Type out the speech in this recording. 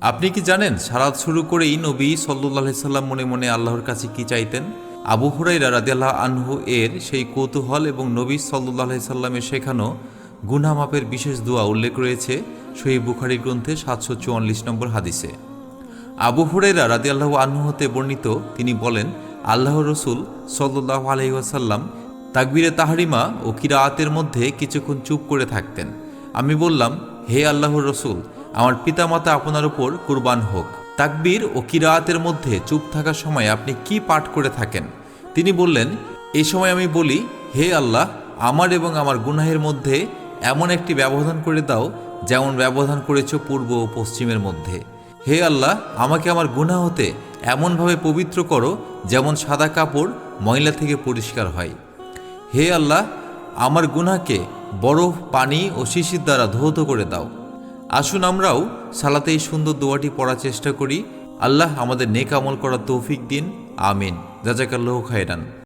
আপনি কি জানেন সালাত শুরু করেই নবী সাল্লাল্লাহু আলাইহি সাল্লাম মনে মনে আল্লাহর কাছে কি চাইতেন? আবু হুরায়রা রাদিয়াল্লাহু আনহু এর সেই কৌতূহল এবং নবী সাল্লাল্লাহু আলাইহি সাল্লামের শেখানো গুনাহ মাপের বিশেষ দোয়া উল্লেখ রয়েছে সহিহ বুখারী গ্রন্থে ৭৪৪ নম্বর হাদিসে। আবু হুরায়রা রাদিয়াল্লাহু আনহু হতে বর্ণিত, তিনি বলেন, আল্লাহর রাসূল সাল্লাল্লাহু আলাইহি ওয়াসাল্লাম তাকবীরে তাহরিমা ও কিরাআতের মধ্যে কিছুক্ষণ চুপ করে থাকতেন। আমি বললাম, হে আল্লাহর রাসূল, আমার পিতামাতা আপনার উপর কুরবান হোক, তাকবীর ও কিরাআতের মধ্যে চুপ থাকার সময় আপনি কি পাঠ করে থাকেন? তিনি বললেন, এই সময় আমি বলি, হে আল্লাহ, আমার এবং আমার গুনাহের মধ্যে এমন একটি ব্যবধান করে দাও যেমন ব্যবধান করেছ পূর্ব ও পশ্চিমের মধ্যে। হে আল্লাহ, আমাকে আমার গুনাহ হতে এমনভাবে পবিত্র করো যেমন সাদা কাপড় ময়লা থেকে পরিষ্কার হয়। হে আল্লাহ, আমার গুনাহকে বরফ, পানি ও শিশির দ্বারা ধৌত করে দাও। আসুন আমরাও সালাতে এই সুন্দর দোয়াটি পড়ার চেষ্টা করি। আল্লাহ আমাদের নেক আমল করার তৌফিক দিন। আমিন। জাযাকাল্লাহু খায়রান।